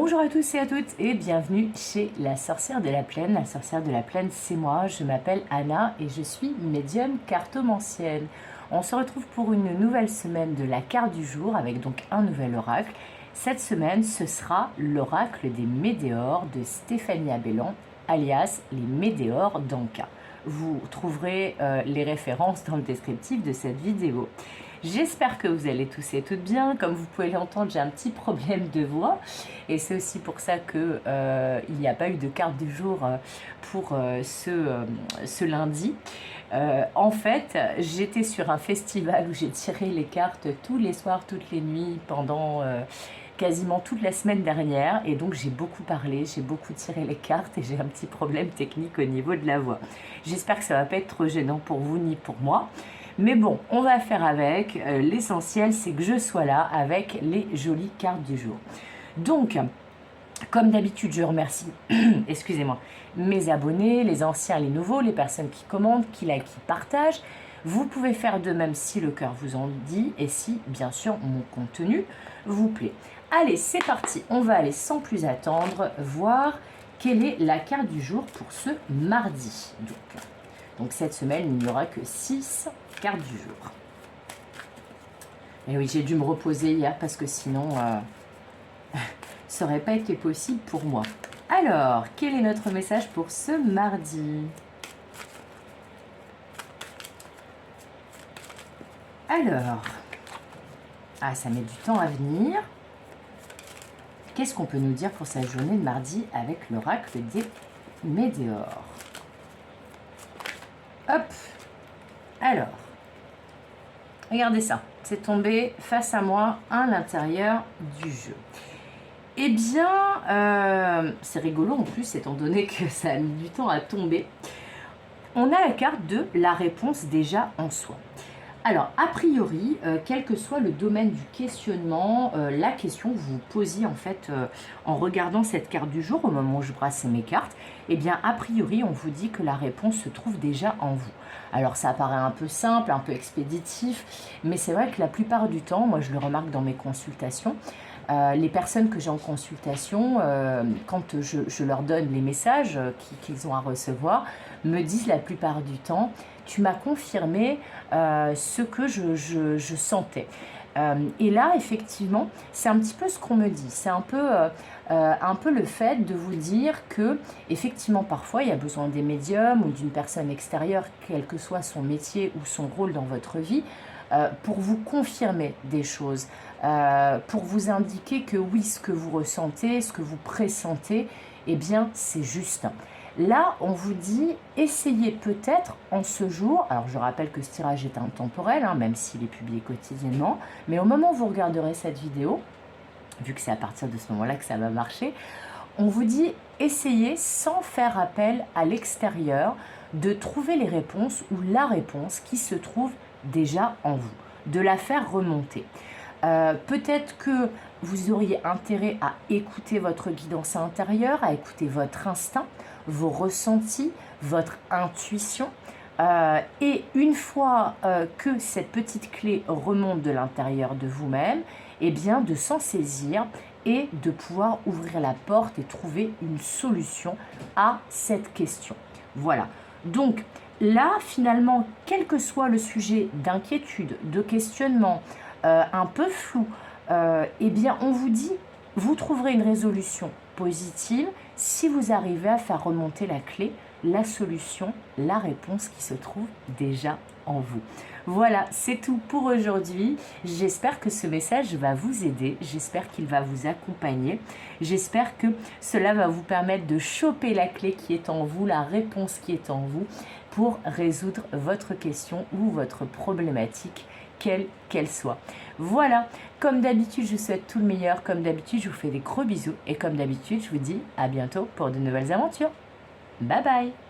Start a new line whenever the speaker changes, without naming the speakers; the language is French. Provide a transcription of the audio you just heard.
Bonjour à tous et à toutes et bienvenue chez la sorcière de la plaine. La sorcière de la plaine, c'est moi, je m'appelle Anna et je suis médium cartomancienne. On se retrouve pour une nouvelle semaine de la carte du jour avec donc un nouvel oracle. Cette semaine, ce sera l'oracle des Médéors de Stéphanie Abellan, alias les Médéors d'Anka. Vous trouverez les références dans le descriptif de cette vidéo. J'espère que vous allez tous et toutes bien. Comme vous pouvez l'entendre, j'ai un petit problème de voix et c'est aussi pour ça que il n'y a pas eu de carte du jour pour ce lundi. En fait, j'étais sur un festival où j'ai tiré les cartes tous les soirs, toutes les nuits pendant quasiment toute la semaine dernière et donc j'ai beaucoup parlé, j'ai beaucoup tiré les cartes et j'ai un petit problème technique au niveau de la voix. J'espère que ça ne va pas être trop gênant pour vous ni pour moi. Mais bon, on va faire avec. L'essentiel, c'est que je sois là avec les jolies cartes du jour. Donc, comme d'habitude, je remercie, excusez-moi, mes abonnés, les anciens, les nouveaux, les personnes qui commandent, qui likent, qui partagent. Vous pouvez faire de même si le cœur vous en dit et si, bien sûr, mon contenu vous plaît. Allez, c'est parti. On va aller sans plus attendre voir quelle est la carte du jour pour ce mardi. Donc cette semaine, il n'y aura que 6 cartes du jour. Et oui, j'ai dû me reposer hier parce que sinon, ça n'aurait pas été possible pour moi. Alors, quel est notre message pour ce mardi? Alors, ça met du temps à venir. Qu'est-ce qu'on peut nous dire pour cette journée de mardi avec l'oracle des Médéors? Hop. Alors, regardez ça. C'est tombé face à moi à l'intérieur du jeu. Eh bien, c'est rigolo en plus, étant donné que ça a mis du temps à tomber. On a la carte de la réponse déjà en soi. Alors, a priori, quel que soit le domaine du questionnement, la question que vous vous posiez en fait en regardant cette carte du jour, au moment où je brassais mes cartes, eh bien, a priori, on vous dit que la réponse se trouve déjà en vous. Alors, ça paraît un peu simple, un peu expéditif, mais c'est vrai que la plupart du temps, moi je le remarque dans mes consultations, les personnes que j'ai en consultation, quand je leur donne les messages qu'ils ont à recevoir, me disent la plupart du temps, tu m'as confirmé ce que je sentais. Et là, effectivement, c'est un petit peu ce qu'on me dit. C'est un peu le fait de vous dire que, effectivement, parfois, il y a besoin des médiums ou d'une personne extérieure, quel que soit son métier ou son rôle dans votre vie, pour vous confirmer des choses, pour vous indiquer que oui, ce que vous ressentez, ce que vous pressentez, eh bien, c'est juste. Là, on vous dit, essayez peut-être en ce jour, alors je rappelle que ce tirage est intemporel, même s'il est publié quotidiennement, mais au moment où vous regarderez cette vidéo, vu que c'est à partir de ce moment-là que ça va marcher, on vous dit, essayez sans faire appel à l'extérieur de trouver les réponses ou la réponse qui se trouve déjà en vous, de la faire remonter. Peut-être que vous auriez intérêt à écouter votre guidance intérieure, à écouter votre instinct, vos ressentis, votre intuition. Et une fois que cette petite clé remonte de l'intérieur de vous-même, eh bien de s'en saisir et de pouvoir ouvrir la porte et trouver une solution à cette question. Voilà. Donc là, finalement, quel que soit le sujet d'inquiétude, de questionnement, un peu flou, eh bien on vous dit, vous trouverez une résolution positive si vous arrivez à faire remonter la clé, la solution, la réponse qui se trouve déjà en vous. Voilà, c'est tout pour aujourd'hui. J'espère que ce message va vous aider, j'espère qu'il va vous accompagner, j'espère que cela va vous permettre de choper la clé qui est en vous, la réponse qui est en vous, pour résoudre votre question ou votre problématique, quelle qu'elle soit. Voilà, comme d'habitude, je vous souhaite tout le meilleur. Comme d'habitude, je vous fais des gros bisous. Et comme d'habitude, je vous dis à bientôt pour de nouvelles aventures. Bye bye!